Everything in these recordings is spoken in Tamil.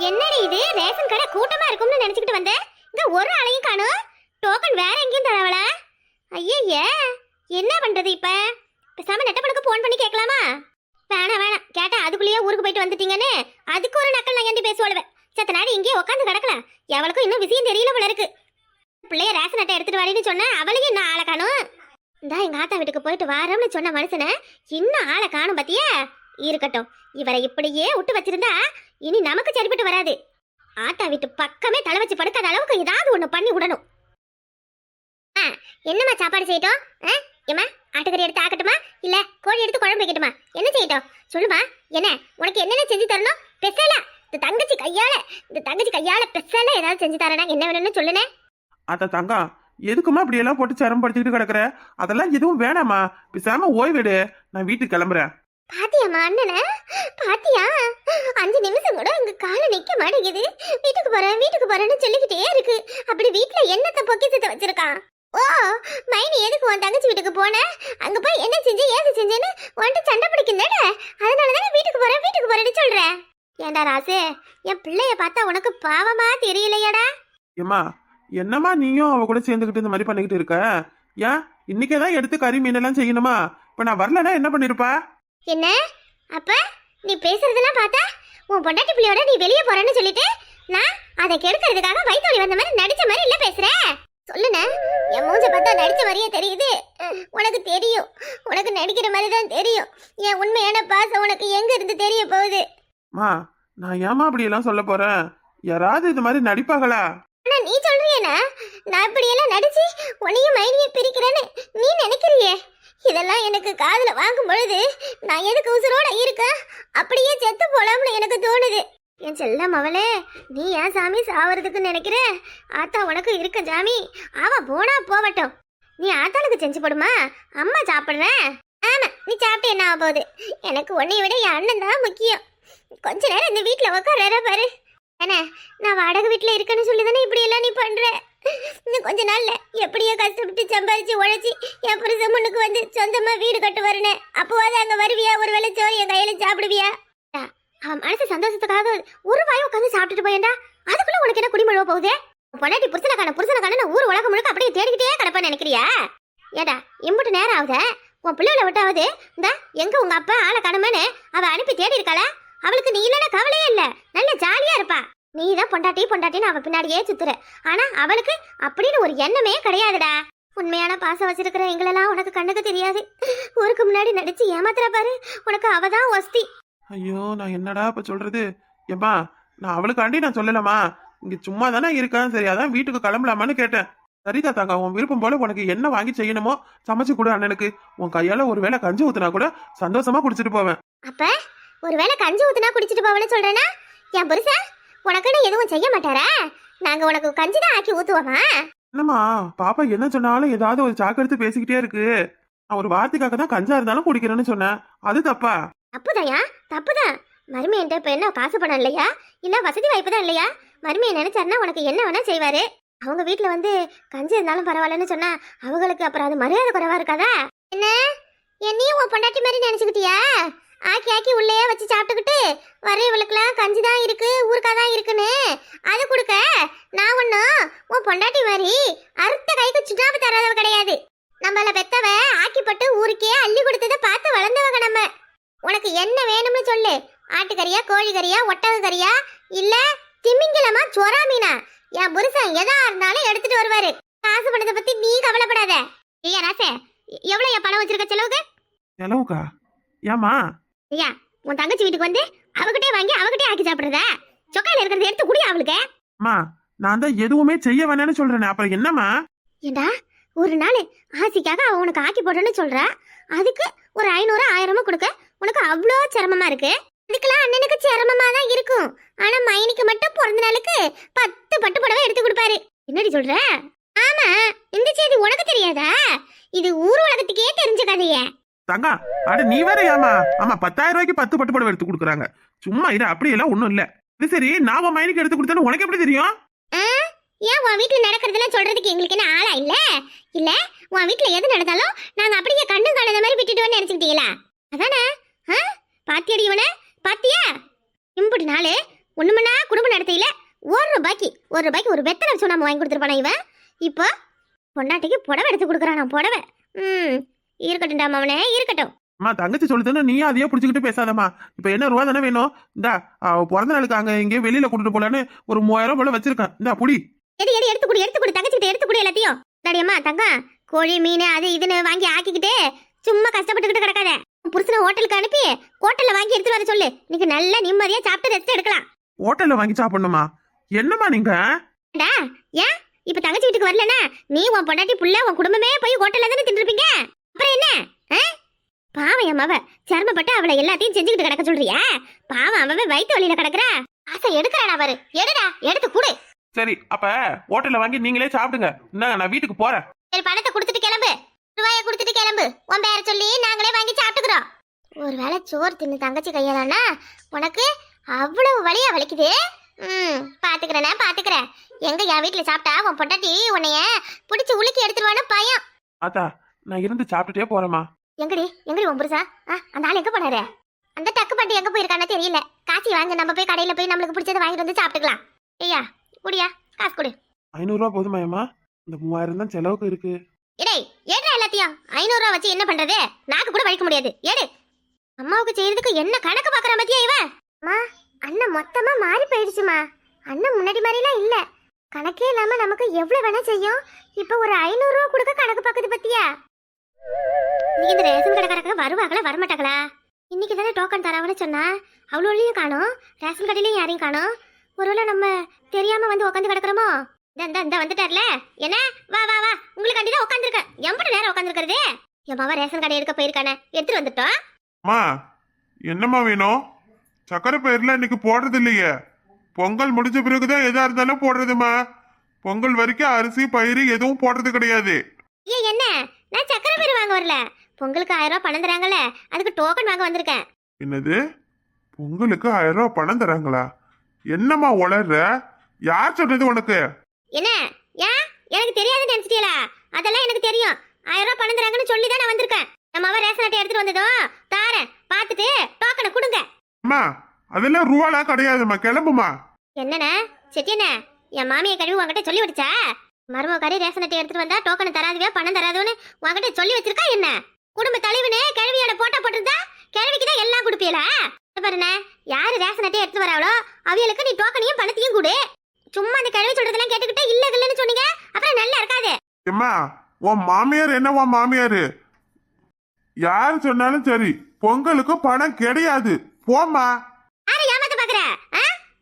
என்னடி இது ரேஷன் கடை கூட்டமா இருக்கும்னு நினைச்சுக்கிட்டு வந்தேன். இங்க ஒரு ஆளையும் காணோம். டோக்கன் வேற எங்கேயும் தரவளா? ஐயே, என்ன பண்றது இப்ப? பேசாம நெட்டப்பனுக்கு போன் பண்ணி கேட்கலாமா? வேணாம் கேட்டா அதுக்குள்ளேயே ஊருக்கு போயிட்டு வந்துட்டீங்கன்னு அதுக்கு ஒரு நக்கல் நான் ஏண்டி பேசுவாளுவேன். சத்த நாடி இங்கேயே உட்காந்து கிடக்கலாம். எவளுக்கும் இன்னும் விஷயம் தெரியல போல இருக்கு. பிள்ளைய ரேஷன் அட்டை எடுத்துட்டு வரேன்னு சொன்னா அவளையும் இன்னும் ஆளை காணும். இந்தா எங்க ஆத்தா வீட்டுக்கு போயிட்டு வாரோம்னு சொன்ன மனுஷனை இன்னும் ஆளை காணும் பாத்தியா? இருக்கட்டும், இவரை இப்படியே விட்டு வச்சிருந்தா இனி நமக்கு சரிப்பட்டு வராது. ஆத்தா வீட்டு பக்கமே தலை வச்சு படுக்காத அளவுக்கு ஏதாவது ஒண்ணு பண்ணி விடணும். என்னம்மா சாப்பாடு செய்யட்டும்? ஏமா ஆட்டுக்கறி எடுத்து ஆக்கட்டுமா இல்ல கோழி எடுத்து குழம்பு வைக்கட்டுமா? என்ன செய்யட்டும் சொல்லுமா? என்ன உனக்கு என்னென்ன செஞ்சு தரணும்? பெசல இந்த தங்கச்சி கையால பெசல ஏதாவது செஞ்சு தரேனா? என்ன வேணும்னு சொல்லுனே. அத்த தங்கம், எதுக்குமா இப்படி எல்லாம் போட்டு சிரமம் படுத்திக்கிட்டு கிடக்குற? அதெல்லாம் எதுவும் வேணாமா, பேசாம ஓய்வெடு. நான் வீட்டுக்கு கிளம்புறேன். பாத்தியாமா அண்ணனை? பாத்தியா 5 நிமிஷம் கூட இங்க கால நிக்க மாட்டேங்குது. வீட்டுக்கு போறேன்னு சொல்லிக்கிட்டே இருக்கு. அப்படி வீட்டுல என்னத்த பொக்கிசத்தை வச்சிருக்கான்? ஓ மைனி எதுக்கு உன் தங்கச்சி வீட்டுக்கு போன? அங்க போய் என்ன செஞ்சு ஏது செஞ்சேன்னு உன்ட்டு சண்டை பிடிக்குந்தானே, அதனாலதானே வீட்டுக்கு போறேன்னு சொல்ற. ஏண்டா ராசு, என் பிள்ளைய பார்த்தா உனக்கு பாவமா தெரியலையாடா? ஏமா என்னம்மா நீயும் அவ கூட சேர்ந்துக்கிட்டு இந்த மாதிரி பண்ணிக்கிட்டு இருக்க? ஏன் இன்னைக்கேதான் எடுத்து கறி மீனெல்லாம் செய்யணுமா? இப்ப நான் வரலன்னா என்ன பண்ணிருப்பா? என்ன அப்ப நீ பேசுறதெல்லாம் பார்த்தா உன் பொண்டாட்டி பிள்ளையோட நீ வெளியே போறேன்னு சொல்லிட்டு நான் அதை கெடுக்கிறதுக்காக வயிற்று வந்த மாதிரி நடிச்ச மாதிரி இல்ல பேசுற? சொல்லுன, என் மூஞ்ச பார்த்தா நடிச்ச மாதிரியே தெரியுது. உனக்கு தெரியும், உனக்கு நடிக்கிற மாதிரி தான் தெரியும். என் உண்மையான பாசம் உனக்கு எங்க இருந்து தெரிய போகுது? மா நான் ஏமா அப்படி எல்லாம் சொல்ல போறேன்? யாராவது இது மாதிரி நடிப்பாங்களா? ஆனா நீ சொல்றியேனா நான் இப்படி எல்லாம் நடிச்சு உன்னையும் மைனியும் பிரிக்கிறேன்னு நீ நினைக்கிறியே? இதெல்லாம் எனக்கு காதுல வாங்கும் பொழுது நான் எதுக்கு உசுரோட இருக்க அப்படியே செத்து போலாம்னு எனக்கு தோணுது. என் செல்லம் அவளே, நீ ஏன் சாமி சாவறதுக்கு நினைக்கிற? ஆத்தா உனக்கு இருக்க சாமி, அவ போனா போவட்டும். நீ ஆத்தாளுக்கு செஞ்சு போடுமா, அம்மா சாப்பிடுறேன். ஆமா நீ சாப்பிட்டு என்ன ஆக போகுது? எனக்கு உன்னை விட என் அண்ணன் தான் முக்கியம். கொஞ்ச நேரம் இந்த வீட்டுல உட்கார பாரு. என்ன நான் வாடகை வீட்டுல இருக்கேன்னு சொல்லிதானே இப்படி எல்லாம் நீ பண்ற? இன்னும் கொஞ்ச நாள்ல எப்படியோ கஷ்டப்பட்டு சம்பாதிச்சு உழைச்சி என் புருஷன் முன்னுக்கு வந்து சொந்தமா வீடு கட்டு வரணும். அப்போவாது அங்க வருவியா? ஒரு வேளை சோறு என் கையில சாப்பிடுவியா? அவன் மனசு சந்தோஷத்துக்காக ஒரு வாய் உட்காந்து சாப்பிட்டுட்டு போயேன்டா. அதுக்குள்ள உனக்கு என்ன குடிமழுவ போகுது? பொண்டாட்டி புருஷனை காண நான் ஊர் உலகம் முழுக்க அப்படியே தேடிக்கிட்டே கிடப்பேன்னு நினைக்கிறியா? ஏடா இம்புட்டு நேரம் ஆகுத உன் பிள்ளைகளை விட்டாவது இந்த எங்க உங்க அப்பா ஆளை காணுமேனு அவ அனுப்பி தேடி இருக்காள. அவளுக்கு நீ இல்லைன்னா கவலையே இல்ல, நல்ல ஜாலியா இருப்பா. நீ தான் பொண்டாட்டின்னு அவ பின்னாடியே சுத்துற. ஆனா அவளுக்கு அப்படின்னு ஒரு எண்ணமே கிடையாதுடா. உண்மையான பாசம் வச்சிருக்கிற எங்களெல்லாம் உனக்கு கண்ணுக்கு தெரியாது. ஊருக்கு முன்னாடி நடிச்சு ஏமாத்துற பாரு, உனக்கு அவதான் ஒஸ்தி. ஐயோ நான் என்னடா இப்ப சொல்றது? ஏம்மா நான் அவளுக்காண்டி நான் சொல்லலாமா? இங்க சும்மா தானே இருக்கேன், சரி அதான் வீட்டுக்கு கிளம்பலாமான்னு கேட்டேன். சரிதா தாங்க, உன் விருப்பம் போல உனக்கு என்ன வாங்கி செய்யணுமோ சமைச்சு கொடு அண்ணனுக்கு. உன் கையால ஒருவேளை கஞ்சி ஊத்துனா கூட சந்தோஷமா குடிச்சிட்டு போவேன். அப்ப ஒருவேளை கஞ்சி ஊத்துனா குடிச்சிட்டு போவேன்னு சொல்றேன்னா என் புருஷன் உனக்குன்னு எதுவும் செய்ய மாட்டாரா? நாங்க உனக்கு கஞ்சி தான் ஆக்கி ஊத்துவோமா? என்னம்மா பாப்பா என்ன சொன்னாலும் ஏதாவது ஒரு சாக்கு எடுத்து பேசிக்கிட்டே இருக்கு. நான் ஒரு வார்த்தைக்காக தான் கஞ்சா இருந்தாலும் குடிக்கிறேன்னு சொன்னேன், அது தப்பா? தப்புதாயா, தப்புதான். மருமையன்ட்ட இப்ப என்ன காசு பணம் இல்லையா, இல்ல வசதி வாய்ப்பு தான் இல்லையா? மருமையை நினைச்சாருன்னா உனக்கு என்ன வேணா செய்வாரு. அவங்க வீட்டுல வந்து கஞ்சி இருந்தாலும் பரவாயில்லன்னு சொன்னா அவங்களுக்கு அப்புறம் அது மரியாதை குறைவா இருக்காதா? என்ன என்னையும் உன் பொண்டாட்டி மாதிரி நினைச்சுக்கிட்டியா? ஆக்கி உள்ளேயே வச்சு சாப்பிட்டுக்கிட்டு வரையவளுக்குலாம் கஞ்சி தான் இருக்கு ஊருக்கா தான் இருக்குன்னு அது கொடுக்க நான் ஒன்னும் உன் பொண்டாட்டி மாதிரி அறுத்த கைக்கு சுண்ணாம்பு தராதவ கிடையாது. நம்மள பெத்தவ ஆக்கிப்பட்டு ஊருக்கே அள்ளி கொடுத்ததை பார்த்து வளர்ந்தவங்க நம்ம. உனக்கு என்ன வேணும்னு சொல்லு. ஆட்டுக்கறியா, கோழிக்கறியா, ஒட்டக கறியா, இல்ல திமிங்கலமா, சொரா மீனா? என் புருஷன் எதா இருந்தாலும் எடுத்துட்டு வருவாரு. காசு பணத்தை பத்தி நீ கவலைப்படாத. ஐயா ராசே, எவ்வளவு பணம் வச்சிருக்க செலவுக்கு? செலவுக்கா? ஏமா ஐயா உன் தங்கச்சி வீட்டுக்கு வந்து அவகிட்டே வாங்கி அவகிட்டே ஆக்கி சாப்பிடுறத சொக்காயில இருக்கிறத எடுத்து குடி அவளுக்கு. அம்மா நான் தான் எதுவுமே செய்ய வேணாம்னு சொல்றேன், அப்புறம் என்னம்மா? ஏண்டா ஒரு நாள் ஆசைக்காக அவ உனக்கு ஆக்கி போடுறேன்னு சொல்ற, அதுக்கு ஒரு 500 1000 கொடுக்க உனக்கு அவ்வளோ சிரமமா இருக்கு. இதுக்கெல்லாம் அண்ணனுக்கு சிரமமா தான் இருக்கும். ஆனா மைனிக்கு மட்டும் பிறந்த நாளுக்கு 10 பட்டு புடவை எடுத்து கொடுப்பாரு. என்னடி சொல்ற? ஆமா, இந்த செய்தி உனக்கு தெரியாதா? இது ஊர் உலகத்துக்கே தெரிஞ்ச கதையே. தங்கா அட நீ வேற ஏமா? ஆமா 10,000 ரூபாய்க்கு 10 பட்டு புடவை எடுத்து கொடுக்குறாங்க. சும்மா இது அப்படியெல்லாம் ஒண்ணும் இல்ல. இது சரி, நான் உன் மைனுக்கு எடுத்து கொடுத்தேன்னு உனக்கு எப்படி தெரியும்? ஏன் உன் வீட்டுல நடக்கிறதெல்லாம் சொல்றதுக்கு எங்களுக்கு என்ன ஆளா இல்ல? இல்ல உன் வீட்டுல எது நடந்தாலும் நாங்க அப்படியே கண்ணு காணாத மாதிரி விட்டுட்டுவோன்னு நினைச்சுக்கிட்டீங்களா? அதானே? பாத்தியடி இவனை பாத்தியா? இம்புட்டு நாளு ஒண்ணுமண்ணா குடும்பம் நடத்தையில ஒரு ரூபாய்க்கு ஒரு வெத்தலை சொன்னாம வாங்கி கொடுத்துருப்பானா இவன். இப்போ பொண்டாட்டிக்கு புடவை எடுத்து கொடுக்குறானா புடவை. இருக்கட்டும்டா அவனே இருக்கட்டும். அம்மா தங்கச்சி சொல்லுதுன்னு நீ அதையே பிடிச்சிக்கிட்டு பேசாதம்மா. இப்ப என்ன ரூபா தானே வேணும்? இந்தா பிறந்த நாளுக்கு அங்க எங்கேயும் வெளியில கூட்டிட்டு போலான்னு ஒரு 3000 போல வச்சிருக்கேன். இந்தா புடி. எடுத்து கொடு தங்கச்சிக்கிட்ட எடுத்து கொடு எல்லாத்தையும். அம்மா தங்கம் கோழி மீன் அது இதுன்னு வாங்கி ஆக்கிக்கிட்டு சும்மா கஷ்டப்பட்டுக்கிட்டு கிடக்காத. புருஷனை ஹோட்டலுக்கு அனுப்பி ஹோட்டல்ல வாங்கி எடுத்துட்டு வர சொல்லு. இன்னைக்கு நல்லா நிம்மதியா சாப்பிட்டு ரெஸ்ட் எடுக்கலாம். ஹோட்டல்ல வாங்கி சாப்பிடணுமா? என்னம்மா நீங்க? ஏன் இப்ப தங்கச்சி வீட்டுக்கு வரலனா நீ உன் பொண்டாட்டி புள்ள உன் குடும்பமே போய் ஹோட்டல்ல தானே தின்றுப்பீங்க. அப்புறம் என்ன? பாவம் என் மவ சிரமப்பட்டு அவளை எல்லாத்தையும் செஞ்சுக்கிட்டு கிடக்க சொல்றியா? பாவம் அவ வயிற்று வழியில கிடக்குறா. ஆசை எடுக்கிறானா பாரு. எடுடா எடுத்து கூடு. சரி அப்ப ஹோட்டல்ல வாங்கி நீங்களே சாப்பிடுங்க. இந்தாங்க நான் வீட்டுக்கு போறேன். சரி பணத்தை கொடுத்துட்டு கிளம்பு. ரூபாயை கொடுத்துட்டு கிளம்பு. உன் பேரை சொல்லி நாங்களே வாங்கி சாப்பிட்டுக்கிறோம். ஒருவேளை சோறு தின்னு தங்கச்சி கையாலானா உனக்கு அவ்வளவு வலியா வலிக்குது. பாத்துக்கிறேன். எங்க என் வீட்டுல சாப்பிட்டா உன் பொண்டாட்டி உன்னைய பிடிச்சி உலுக்கி எடுத்துருவான்னு பயம். ஆத்தா நான் இருந்து சாப்பிட்டுட்டே போறேமா. எங்கடி உன் புருஷா? அந்த ஆள் எங்க போனாரு? அந்த டக்கு பாட்டி எங்க போயிருக்கானே தெரியல. காசி வாங்க நம்ம போய் கடையில போய் நம்மளுக்கு பிடிச்சதை வாங்கிட்டு வந்து சாப்பிட்டுக்கலாம். ஐயா குடியா காசு கொடு. 500 ரூபா போதுமாயம்மா? இந்த 3000 தான் செலவுக்கு இருக்கு. ஏடா எல்லாத்தையும் 500 ரூபா வச்சு என்ன பண்றது? நாக்கு கூட வலிக்க முடியாது. ஏடு அம்மாவுக்கு செய்யறதுக்கு என்ன கணக்கு பாக்குற பத்தியா இவன்? அம்மா அண்ணன் மொத்தமா மாறி போயிடுச்சுமா. அண்ணன் முன்னாடி மாதிரிலாம் இல்ல. கணக்கே இல்லாம நமக்கு எவ்வளவு வேணா செய்யும். இப்ப ஒரு 500 ரூபா கொடுக்க கணக்கு பாக்குது பத்தியா? நீங்க இந்த ரேஷன் கடைக்காரங்க வருவாங்களா வரமாட்டாங்களா? இன்னைக்கு தானே டோக்கன் தராவன்னு சொன்னா அவ்வளோலையும் காணும். ரேஷன் கடையிலையும் யாரையும் காணும். ஒருவேளை நம்ம தெரியாம வந்து உட்காந்து கிடக்குறோமோ? இந்த வந்துட்டார்ல. என்ன வா உங்களுக்கு தான் உட்காந்துருக்கேன். எவ்வளவு நேரம் உட்காந்துருக்கிறது? என் மாவா ரேஷன் கடை எடுக்க போயிருக்கானே எடுத்துட்டு வந்துட்டோம். அம்மா என்னம்மா வேணும்? சக்கரை பயிரெலாம் இன்னைக்கு போடுறது இல்லையே. பொங்கல் முடிஞ்ச பிறகுதான் எதா இருந்தாலும் போடுறதுமா. பொங்கல் வரைக்கும் அரிசி பயிறு எதுவும் போடுறது கிடையாது. என்ன நான் சக்கரை பயிர் வாங்க வரல. பொங்கலுக்கு 1000 ரூபாய் பணம் தராங்கல்ல அதுக்கு டோக்கன் வாங்க வந்திருக்கேன். என்னது? பொங்கலுக்கு 1000 ரூபாய் பணம் தராங்களா? என்னம்மா உளர்ற? யார் சொன்னது உனக்கு? என்ன ஏன் எனக்கு தெரியாதுன்னு நினைச்சிட்டீங்களா? அதெல்லாம் எனக்கு தெரியும். 1000 ரூபாய் பணம் தராங்கன்னு சொல்லி தான் நான் வந்திருக்கேன். நம்ம அவ ரேஷன் அட்டை எடுத்துட்டு வந்ததோ தாரேன். பார்த்துட்டு டோக்கனை கொடுங்க. அம்மா அதெல்லாம் ரூபாலாம் கிடையாதுமா. கிளம்புமா. என்னண்ணே செட்டியண்ணே என் மாமியை கழுவி உங்ககிட்ட சொல்லி விடுச்சா? மருமகாரி ரேஷன் அட்டை எடுத்துட்டு வந்தா டோக்கன் தராதுவே பணம் தராதுன்னு உங்ககிட்ட சொல்லி வச்சிருக்கா என்ன? குடும்ப தலைவனே கிழவியோட போட்டோ போட்டிருந்தா கிழவிக்கு தான் எல்லாம் கொடுப்பீங்களா? பாருண்ணே யாரு ரேஷன் அட்டை எடுத்து வராவளோ அவியலுக்கு நீ டோக்கனையும் பணத்தையும் கொடு. சும்மா அந்த கிழவி சொல்றதெல்லாம் கேட்டுக்கிட்டே இல்லன்னு சொன்னீங்க அப்புறம் நல்லா இருக்காது. அம்மா உன் மாமியார் என்ன? உன் மாமியாரு யாரு சொன்னாலும் சரி பொங்கலுக்கு பணம் கிடையாது. போமா. யாரை ஏமாத்த பாக்குற?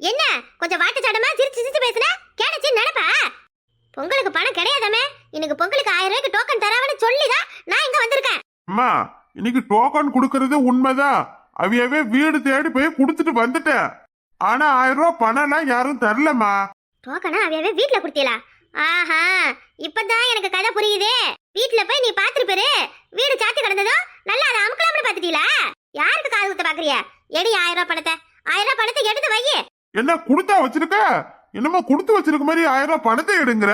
என்ன கொஞ்சம் வாட்டு சாடமா சிரிச்சு பேசுன கேடச்சு நினைப்பா? பொங்கலுக்கு பணம் கிடையாதாமே. இன்னைக்கு பொங்கலுக்கு 1000 ரூபாய்க்கு டோக்கன் தராவன்னு சொல்லிதான் நான் இங்க வந்திருக்கேன். அம்மா இன்னைக்கு டோக்கன் கொடுக்கறது உண்மைதான். அவையவே வீடு தேடி போய் கொடுத்துட்டு வந்துட்டேன். ஆனா 1000 ரூபாய் பணம்லாம் யாரும் தரலம்மா. டோக்கனா அவையவே வீட்டுல கொடுத்தீங்களா? ஆஹா இப்பதான் எனக்கு கதை புரியுதே. வீட்டுல போய் நீ பாத்துருப்பாரு. வீடு சாத்தி கிடந்ததும் நல்லா அதை அமுக்கலாம்னு பாத்துட்டீங்களா? யாருக்கு காது குத்த பாக்குறியா? எடி 1000 ரூபாய் பணத்தை. 1000 ரூபாய் பணத்தை எடுத்து வையே. என்ன கொடுத்தா வச்சிருக்க? என்னமோ கொடுத்து வச்சிருக்க மாதிரி 1000 ரூபாய் பணத்தை எடுங்கிற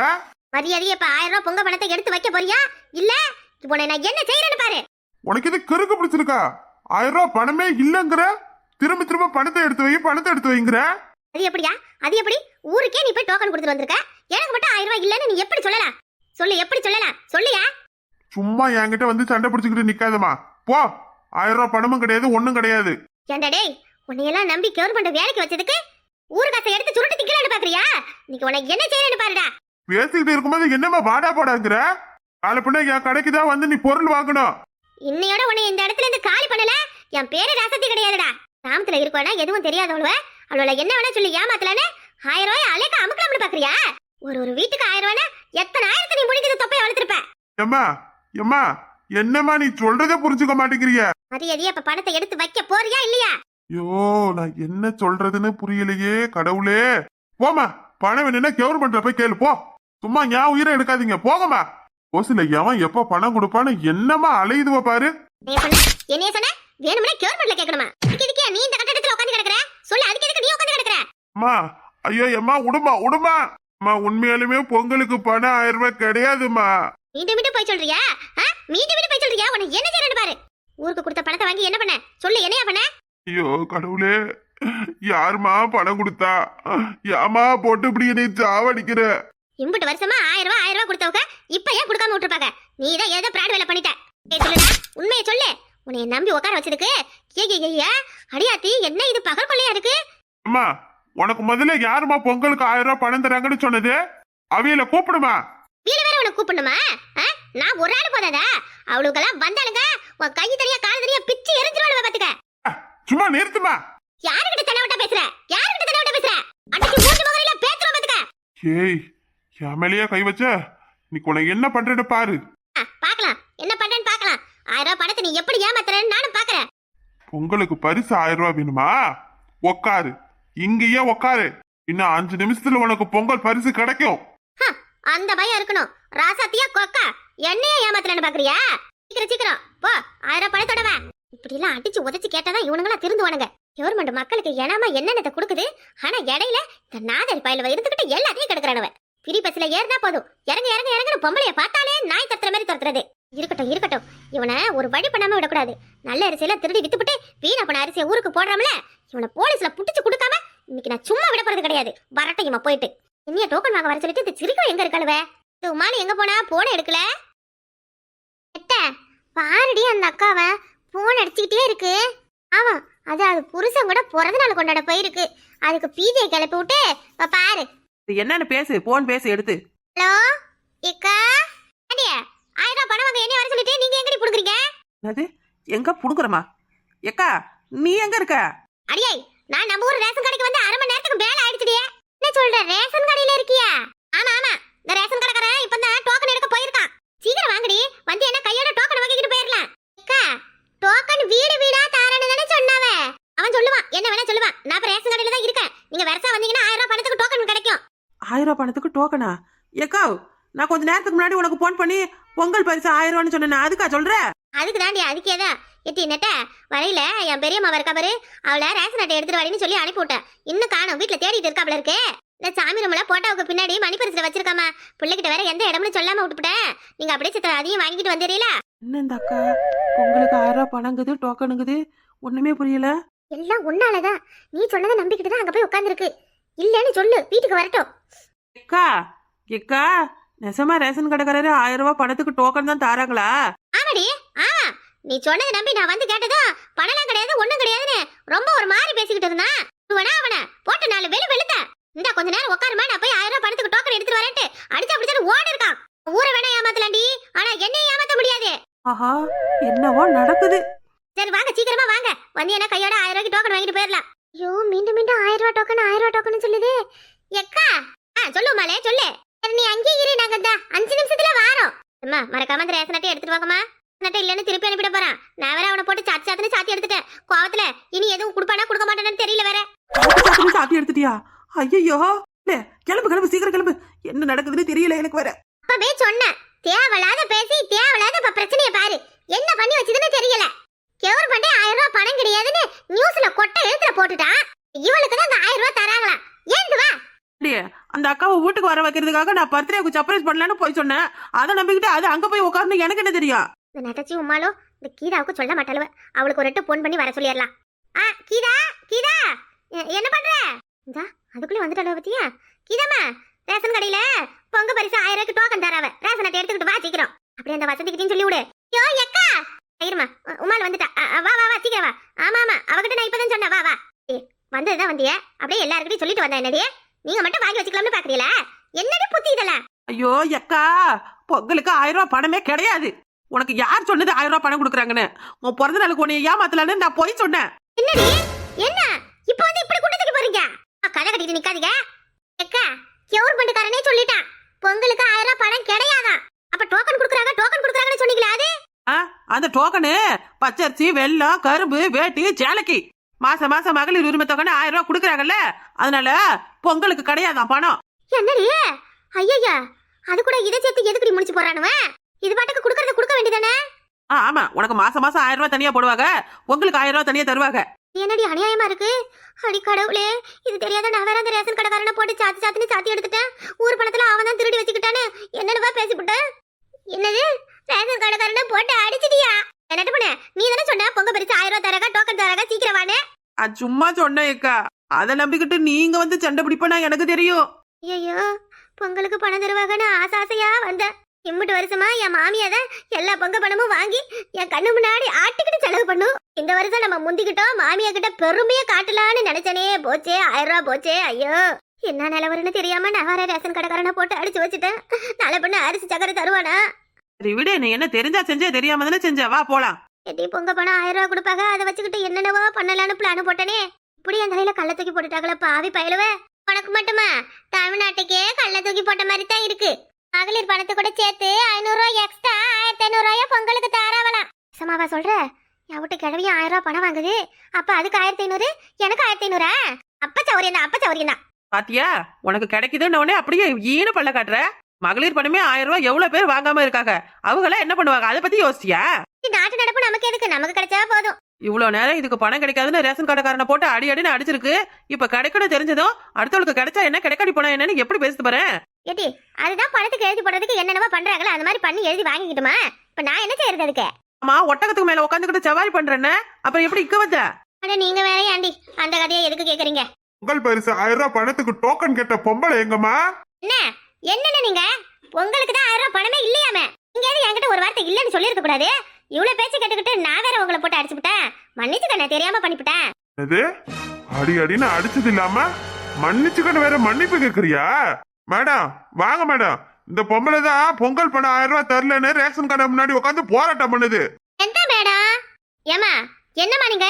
மரியாதையே. இப்ப 1000 ரூபாய் பொங்க பணத்தை எடுத்து வைக்க போறியா இல்ல இப்போ நான் என்ன செய்யறேன்னு பாரு. உனக்கு இது கிறுக்கு பிடிச்சிருக்கா? 1000 ரூபாய் பணமே இல்லங்கிற. திரும்ப பணத்தை எடுத்து வைங்கிற. அது எப்படியா? அது எப்படி? ஊருக்கே நீ போய் டோக்கன் கொடுத்துட்டு வந்திருக்க. எனக்கு மட்டும் 1000 ரூபாய் இல்லன்னு நீ எப்படி சொல்லலாம்? சொல்லு எப்படி சொல்லலாம்? சொல்லியா? சும்மா என்கிட்ட வந்து சண்டை பிடிச்சிக்கிட்டு நிக்காதமா. போ. 1000 ரூபாய் பணமும் கிடையாது ஒண்ணும் கிடையாது. ஏண்டா டேய் உன்னையெல்லாம் நம்பி கவர்மெண்ட் வேலைக்கு வச்சதுக்கு ஊரு காசை எடுத்து சுருட்டு திக்கலான்னு பாக்குறியா? நீங்க உனக்கு என்ன செய்யறேன்னு பாருடா. பேசிக்கிட்டு இருக்கும்போது என்னமா வாடா போடாங்கிற? காலை பின்ன என் கடைக்கு தான் வந்து நீ பொருள் வாங்கணும். இன்னையோட உன்னை இந்த இடத்துல இருந்து காலி பண்ணல என் பேரு ராசத்தி கிடையாதுடா. கிராமத்துல இருக்கவனா எதுவும் தெரியாதவள அவளோட என்ன வேணா சொல்லி ஏமாத்தலான்னு 1000 ரூபாய் அலைக்க அமுக்கலாம்னு பாக்குறியா? ஒரு வீட்டுக்கு 1000 ரூபாய்னா எத்தனை ஆயிரத்தை நீ முடிஞ்சது தொப்பையை வளர்த்திருப்ப. எம்மா என்னம்மா நீ சொல்றதே புரிஞ்சுக்க மாட்டேங்கிறிய. மரியாதையா இப்ப பணத்தை எடுத்து வைக்க போறியா இல்லையா? ஐயோ நான் என்ன சொல்றதுன்னு புரியலையே கடவுளே. போமா. பணம் வேணும்னா கவர்மெண்ட்ல போய் கேளு போ. சும்மா ஞாபகம் உயிரை எடுக்காதீங்க. போகமா. ஓசில எவன் எப்ப பணம் கொடுப்பான்னு என்னமா அலையுதுவ பாரு. என்னைய சொன்ன வேணும்னா கவர்மெண்ட்ல கேட்கணுமா? இதுக்கே நீ இந்த கட்டடத்துல உட்கார்ந்து கிடக்குற? சொல்லு அதுக்கு எதுக்கு நீ உட்கார்ந்து கிடக்குற? அம்மா ஐயோ எம்மா உடுமா. அம்மா உண்மையாலுமே பொங்கலுக்கு பணம் 1000 ரூபாய் கிடையாதுமா. மீண்டும் போய் சொல்றியா? மீண்டும் போய் சொல்றியா? உனக்கு என்ன செய்யறேன்னு பாரு. ஊருக்கு கொடுத்த பணத்தை வாங்கி என்ன பண்ண? சொல்லு என்னையா பண்ண? ஐயோ கடவுளே யாருமா பணம் கொடுத்தா? ஏமா போட்டு இப்படி என்னை சாவடிக்கிற? இம்புட்டு வருஷமா 1000 ரூபாய் கொடுத்தவங்க இப்ப ஏன் கொடுக்காம விட்டுருப்பாங்க? நீ தான் ஏதோ பிராட் வேலை பண்ணிட்ட. ஏய் சொல்லுடா, உண்மையை சொல்லு. உன்னை நம்பி உட்கார வச்சதுக்கு ஏ அடியாத்தி, என்ன இது பகல் கொள்ளையா இருக்கு? அம்மா, உனக்கு முதல்ல யாருமா பொங்கலுக்கு 1000 ரூபாய் பணம் தராங்கன்னு சொன்னது? அவியல கூப்பிடுமா? வீடு வேற உனக்கு கூப்பிடணுமா? நான் ஒரு ஆள் போதாதா? அவளுக்கெல்லாம் வந்தாளுங்க உன் கை தனியா கால் தனியா பிச்சு எரிஞ்சிருவாளுவ பாத்துக்க. சும்மா நிறுத்துமா. யாருக்கிட்ட தெனவட்ட பேசுற? யாருக்கிட்ட தெனவட்ட பேசுற? அன்னைக்கு மூஞ்சி முகரையில பேத்துறோம் பாத்துக்க. ஏய், என் மேலேயே கை வச்ச, நீ உனக்கு என்ன பண்றேன்னு பாரு. பாக்கலாம், என்ன பண்றேன்னு பாக்கலாம். 1000 ரூபாய் பணத்தை நீ எப்படி ஏமாத்துறேன்னு நானும் பாக்குறேன். பொங்கலுக்கு பரிசு 1000 ரூபாய் வேணுமா? உக்காரு, இங்கேயே உக்காரு. இன்னும் 5 நிமிஷத்துல உனக்கு பொங்கல் பரிசு கிடைக்கும். அந்த பயம் இருக்கணும். ராசாத்தியா கொக்கா என்னையே ஏமாத்தலன்னு பாக்குறியா? சீக்கிரம் சீக்கிரம் போ, 1000 ரூபாய் பணத்தோட வா. இப்படி எல்லாம் அடிச்சு உதச்சு கேட்டாதான் இவனுங்களா திருந்துவானுங்க. கவர்மெண்ட் மக்களுக்கு ஏனாம என்னென்னத்தை கொடுக்குது, ஆனா இடையில இந்த நாதரி பயில இருந்துகிட்டு எல்லாத்தையும் கெடுக்கிறானுவ. பிரி பஸ்ல ஏறினா போதும், இறங்க இறங்க இறங்குன்னு பொம்பளைய பார்த்தாலே நாய் தத்துற மாதிரி துரத்துறது. இருக்கட்டும் இருக்கட்டும், இவனை ஒரு வழி பண்ணாம விடக்கூடாது. நல்ல அரிசியெல்லாம் திருடி வித்துப்புட்டு வீணா பண்ண அரிசியை ஊருக்கு போடுறாமல, இவனை போலீஸ்ல புடிச்சு கொடுக்காம இன்னைக்கு நான் சும்மா விட போறது கிடையாது. வரட்டும் இவன் போயிட்டு. இன்னைய டோக்கன் வாங்க வர சொல்லிட்டு இந்த சிறுக்கோ எங்க இருக்காளுவ? உமானி எங்க போனா? போன எடுக்கல. பாருடி அந்த அக்காவை போன் அடிச்சுக்கிட்டே இருக்கு. ஆமா, அது புருஷன் கூட பிறந்த நாள் கொண்டாட போயிருக்கு. அதுக்கு பீஜை கிளப்பி விட்டு பாரு. என்னன்னு பேசு, போன் பேசு எடுத்து. ஹலோ இக்கா, அடியா 1000 ரூபாய் பணம் வாங்க என்ன வர சொல்லிட்டு நீங்க எங்கடி புடுக்குறீங்க? அது எங்க புடுங்குறமா? எக்கா நீ எங்க இருக்க? அடியே, நான் நம்ம ஊர் ரேஷன் கடைக்கு வந்து 1/2 மணி நேரத்துக்கு மேல ஆயிடுச்சுடியே. என்ன சொல்ற? ரேஷன் கடையில இருக்கியா? ஆமா ஆமா, இந்த ரேஷன் கடைக்காரன் இப்பதான் டோக்கன் எடுக்க போயிருக்கான். சீக்கிரம் வாங்கடி, வந்து என்ன கையோட டோக்கன் வாங்கிட்டு போயிரலாம். அக்கா, டோக்கன் வீடு வீடா தாரன்னு தானே சொன்னாவ. அவன் சொல்லுவான், என்ன வேணா சொல்லுவான். நான் இப்ப ரேஷன் கடையில தான் இருக்கேன். நீங்க வரசா வந்தீங்கன்னா 1000 ரூபாய் பணத்துக்கு டோக்கன் கிடைக்கும். 1000 ரூபாய் பணத்துக்கு டோக்கனா? எக்கா, நான் கொஞ்ச நேரத்துக்கு முன்னாடி உனக்கு போன் பண்ணி பொங்கல் பரிசு 1000 ரூபான்னு சொன்னேன். அதுக்கா சொல்ற? அதுக்கு தாண்டி, அதுக்கேதான் எட்டி நெட்ட வரையில என் பெரியம்மா இருக்கா பாரு, அவளை ரேஷன் அட்டை எடுத்துட்டு வரேன்னு சொல்லி அனுப்பி விட்டேன். இன்னும் காணும், வீட்டுல தேடிட்டு இருக்காப்ல இருக்கு. இந்த சாமி ரூம்ல போட்டோவுக்கு பின்னாடி மணி பரிசுல வச்சிருக்காமா. பிள்ளைகிட்ட வேற எந்த இடம்னு சொல்லாம விட்டுவிட்டேன். நீங்க அப்படியே சித்த அதையும் வாங்கிட்டு வந்துடுறீல? என்ன இந்த அக்கா பொங்கலுக்கு 1000 ரூபாய் பணங்குது, டோக்கனுங்குது, ஒண்ணுமே புரியல. எல்லாம் ஒன்னாலதான். நீ சொன்னதை நம்பிக்கிட்டு தான் அங்க போய் உட்காந்துருக்கு. இல்லன்னு சொல்லு, வீட்டுக்கு வரட்டும். எக்கா எக்கா, நெசமா ரேஷன் கடைக்காரரு 1000 ரூபாய் பணத்துக்கு டோக்கன் தான் தாராங்களா? ஆமாடி, ஆமா. நீ சொன்னதை நம்பி நான் வந்து கேட்டதும் பணம்லாம் கிடையாது ஒண்ணும் கிடையாதுன்னு ரொம்ப ஒரு மாதிரி பேசிக்கிட்டு இருந்தான். இவனா அவனை போட்டு 4 வெளுத்த. இந்த கொஞ்ச நேரம் உட்காருமா, நான் போய் 1000 ரூபாய் பணத்துக்கு டோக்கன் எடுத்துட்டு வரேன்ட்டு அடிச்சு அப்படித்தான் ஓடி இருக்கான். ஊரை வேணா ஏமாத்தலாண்டி, ஆனா என்னையும் ஏமாத்த முடியாது. ஆஹா, என்னவோ நடக்குது. சரி வாங்க, சீக்கிரமா வாங்க. வந்து என்ன கையோட 1000 ரூபாய்க்கு டோக்கன் வாங்கிட்டு போயிடலாம். ஐயோ, மீண்டும் மீண்டும் 1000 ரூபாய் டோக்கன் 1000 ரூபாய் டோக்கன் சொல்லுது. எக்கா, சொல்லு மாலே சொல்லு. சரி நீ அங்கே இரு, நாங்க 5 நிமிஷத்துல வாரோம். அம்மா மறக்காம அந்த ரேஷன் அட்டை எடுத்துட்டு வாங்கம்மா. நட்டை இல்லன்னு திருப்பி அனுப்பிட போறான். நான் வேற அவனை போட்டு சாத்துன்னு சாத்தி எடுத்துட்டேன். கோவத்துல இனி எதுவும் கொடுப்பானா கொடுக்க மாட்டானு தெரியல வேற. சாத்தி எடுத்துட்டியா? ஐயோ, கிளம்பு கிளம்பு, சீக்கிரம் கிளம்பு. என்ன நடக்குதுன்னு தெரியல எனக்கு வேற. அப்பவே சொன்னேன், தேவையில்லாத பேசி தேவையில்லாத பிரச்சனைய பாரு. என்ன பண்ணி வச்சதுன்னு தெரியல. கவர்மெண்ட் 1000 ரூபாய் பணம் கிடையாதுன்னு நியூஸ்ல கொட்டை எழுத்துல போட்டுட்டான். இவளுக்கு தான் அந்த 1000 ரூபாய் தராங்களா? ஏந்து வா. அந்த அக்காவை வீட்டுக்கு வர வைக்கிறதுக்காக நான் பர்த்டேக்கு சர்ப்ரைஸ் பண்ணலான்னு போய் சொன்னேன். அதை நம்பிக்கிட்டு அது அங்க போய் உட்கார்ந்து எனக்கு என்ன தெரியும்? இந்த நெட்டச்சி உமாலும் இந்த கீதாவுக்கு சொல்ல மாட்டாளுவ. அவளுக்கு ஒரு 8 போன் பண்ணி வர சொல்லிடலாம். கீதா கீதா, என்ன பண்ற? இந்தா அதுக்குள்ளே வந்துட்டாளோ பத்தியா? கீதாமா, ரேஷன் கடையில பொங்க பரிசு 1000 ரூபாய்க்கு டோக்கன் தராவ. ரேஷன் அட்டை எடுத்துக்கிட்டு வா சீக்கிரம். அப்படியே அந்த வசந்திக்கிட்டையும் சொல்லி விடு. யோ எக்கா, இருமா, உமால் வந்துட்டா. வா வா வா சீக்கிரம் வா. ஆமா ஆமா, அவகிட்ட நான் இப்பதான் சொன்னேன். வா வா. வந்ததுதான் வந்திய, அப்படியே எல்லாருக்கிட்டையும் சொல்லிட்டு வந்தேன். என்னடியே நீங்க மட்டும் வாங்கி வச்சுக்கலாம்னு பாக்குறீங்களா? என்னடி புத்தி இதெல்லாம்? ஐயோ எக்கா, பொங்கலுக்கு 1000 ரூபாய் பணமே கிடையாது. உனக்கு யார் சொன்னது 1000 ரூபாய் பணம் கொடுக்குறாங்கன்னு? உன் பிறந்த நாளுக்கு உன்னை ஏமாத்தலான்னு நான் போய் சொன்னேன். என்னடி என்ன இப்போ வந்து இப்படி கூட்டத்துக்கு போறீங்க? கதை கட்டிட்டு நிக்காதீங்க. எக்கா, கவர்மெண்ட்காரனே சொல்லிட்டான் பொங்கலுக்கு 1000 ரூபாய் பணம் கிடையாதான். அப்ப டோக்கன் கொடுக்குறாங்கன்னு சொன்னீங்களா? அது அந்த டோக்கனு பச்சரிசி, வெல்லம், கரும்பு, வேட்டி, சேலக்கி மாசம் மாசம் மகளிர் உரிமை தொகைன்னு 1000 ரூபாய் கொடுக்குறாங்கல்ல, அதனால பொங்கலுக்கு கிடையாதான் பணம். என்னடி? ஐயா, அது கூட இதை சேர்த்து எதுக்குடி முடிச்சு போறானுவன்? இது பாட்டுக்கு கொடுக்கறத கொடுக்க வேண்டியதானே? ஆமா, உனக்கு மாசம் மாசம் 1000 ரூபாய் தனியா போடுவாங்க, உங்களுக்கு 1000 ரூபாய் தனியா தருவாங்க. என்னடி அநியாயமா இருக்கு? அடி கடவுளே, இது தெரியாத நான் வேற அந்த ரேஷன் கடைக்காரனை போட்டு சாத்தி எடுத்துட்டேன். ஊர் பணத்துல அவன் தான் திருடி வச்சுக்கிட்டானு என்னடா பேசிவிட்டேன். என்னது, ரேஷன் கடைக்காரனை போட்டு அடிச்சிட்டியா? என்ன பண்ண? நீ தானே சொன்ன பொங்க பரிசு 1000 ரூபாய் தரகா, டோக்கன் தரகா, சீக்கிரம் வானே. சும்மா சொன்னேன் அக்கா. அதை நம்பிக்கிட்டு நீங்க வந்து சண்டை பிடிப்பனா எனக்கு தெரியும். ஐயோ பொங்கலுக்கு பணம் தருவாங்கன்னு ஆசையா வந்தேன். இம்புட்டு வருஷமா என் மாமியாதான் எல்லா பொங்க பணமும் வாங்கி என் கண்ணு முன்னாடி ஆட்டுக்கிட்டு செலவு பண்ணும். இந்த வருஷம் நம்ம முந்திக்கிட்டோம் மாமியா கிட்ட பெருமையை காட்டலான்னு நினைச்சனே, போச்சே 1000 ரூபா போச்சே. ஐயோ என்ன நிலவரன்னு தெரியாம நான் வேற ரேஷன் கடைக்காரனை போட்டு அடிச்சு வச்சுட்டேன். நாளை பண்ண அரிசி சக்கரை தருவானா? சரி விடு, நீ என்ன தெரிஞ்சா செஞ்ச தெரியாம தானே செஞ்ச, வா போலாம். எட்டி பொங்க பணம் 1000 ரூபா கொடுப்பாங்க, அதை வச்சுக்கிட்டு என்னென்னவோ பண்ணலான்னு பிளான் போட்டனே. இப்படி என் தலையில கள்ள தூக்கி போட்டுட்டாங்களா பாவி பயலுவ. உனக்கு மட்டுமா தமிழ்நாட்டுக்கே கள்ள தூக்கி போட்ட மாதிரி தான் இருக்கு. மகளிர் பணத்தை கூட சேர்த்து 500 ரூபாய் எக்ஸ்ட்ரா 1500 ரூபாயா பொங்கலுக்கு தாராவலாம். சமாவா சொல்ற? என் வீட்டு கிழவியும் 1000 ரூபாய் பணம் வாங்குது. அப்ப அதுக்கு 1500, எனக்கு 1500. அப்ப சௌரியம் தான். பாத்தியா, உனக்கு கிடைக்குதுன்னு உடனே அப்படியே ஈனு பல்ல காட்டுற. மகளிர் பணமே 1000 ரூபாய் எவ்வளவு பேர் வாங்காம இருக்காங்க. அவங்க எல்லாம் என்ன பண்ணுவாங்க, அதை பத்தி யோசிச்சியா? நாட்டு நடப்பு நமக்கு எதுக்கு, நமக்கு கிடைச்சா போதும். இவ்வளவு நேரம் இதுக்கு பணம் கிடைக்காதுன்னு ரேஷன் கடைக்காரனை போட்டு அடின்னு அடிச்சிருக்கு. இப்ப கிடைக்கணும் தெரிஞ்சதும் அடுத்தவளுக்கு கிடைச்சா என்ன, கிடைக்காடி போனா என்னன்னு எப்படி பேசிட்டு போறேன்? ஏட்டி அதுதான் பணத்துக்கு எழுதி போடுறதுக்கு என்னென்னவோ பண்றாங்களா, அந்த மாதிரி பண்ணி எழுதி வாங்கிக்கிட்டுமா. இப்ப நான் என்ன செய்யறது அதுக்கு? ஆமா, ஒட்டகத்துக்கு மேல உட்காந்துக்கிட்டு சவாரி பண்றேன்னு அப்புறம் எப்படி இக்க வந்த? அட நீங்க வேற ஏண்டி அந்த கதையை எதுக்கு கேக்குறீங்க? பொங்கல் பரிசு 1000 ரூபாய் பணத்துக்கு டோக்கன் கேட்ட பொம்பளை எங்கம்மா? என்னென்ன நீங்க உங்களுக்கு தான் 1000 ரூபாய் பணமே இல்லையாமே. நீங்க எது என்கிட்ட ஒரு வார்த்தை இல்லன்னு சொல்லிருக்க கூடாது. இவ்வளவு பேச்சு கேட்டுக்கிட்டு நான் வேற உங்களை போட்டு அடிச்சுட்டேன். மன்னிச்சுக்க, தெரியாம பண்ணிவிட்டேன். இது அடின்னு அடிச்சது இல்லாம மன்னிச்சுக்கன்னு வேற மன்னிப்பு கேக்குறியா? மேடம் வாங்க மேடம், இந்த பொம்பளை தான் பொங்கல் பணம் 1000 ரூபாய் தரலன்னு ரேஷன் கடை முன்னாடி உட்காந்து போராட்டம் பண்ணுது. எந்த மேடம்? ஏமா என்னம்மா நீங்க?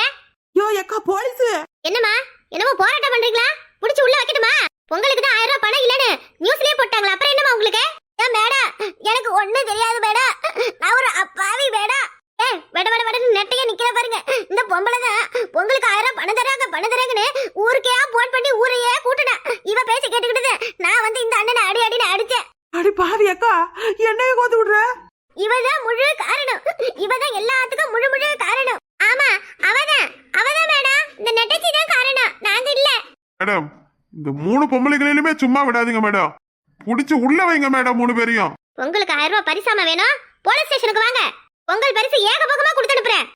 யோ அக்கா, போலீஸ். என்னம்மா என்னமோ போராட்டம் பண்றீங்களா? புடிச்சு உள்ள வைக்கட்டுமா? பொங்கலுக்கு தான் 1000 ரூபாய் பணம் இல்லன்னு நியூஸ்லயே போட்டாங்களா, அப்புறம் என்னமா உங்களுக்கு? ஏன் மேடம், எனக்கு ஒண்ணும் தெரியாது மேடம், நான் ஒரு அப்பாவி மேடம். வெட நெட்டையா நிக்கிற பாருங்க. இந்த பொம்பளை தான் பொங்கலுக்கு 1000 ரூபாய் பணம் தராங்கன்னு ஊருக்கே போன் பண்ணி ஊரையே கூட்டுனா. இவ பேச்ச கேட்டுக்கிட்டு நான் வந்து இந்த அண்ணனை அடின்னு அடிச்சேன். அடி பாவி அக்கா, என்னைய கோத்து விடுற? இவதான் முழு காரணம். இவதான் எல்லாத்துக்கும் முழு காரணம். ஆமா அவதான் மேடம், இந்த நெட்டச்சி தான் காரணம், நாங்க இல்ல. மேடம் இந்த 3 பொம்பளைகளிலுமே சும்மா விடாதீங்க மேடம், புடிச்சு உள்ள வைங்க மேடம் 3 பேரையும். உங்களுக்கு 1000 ரூபாய் பரிசாம வேணும், போலீஸ் ஸ்டேஷனுக்கு வாங்க. பொங்கல் பரிசு ஏகபோகமா கொடுத்து அனுப்புறேன்.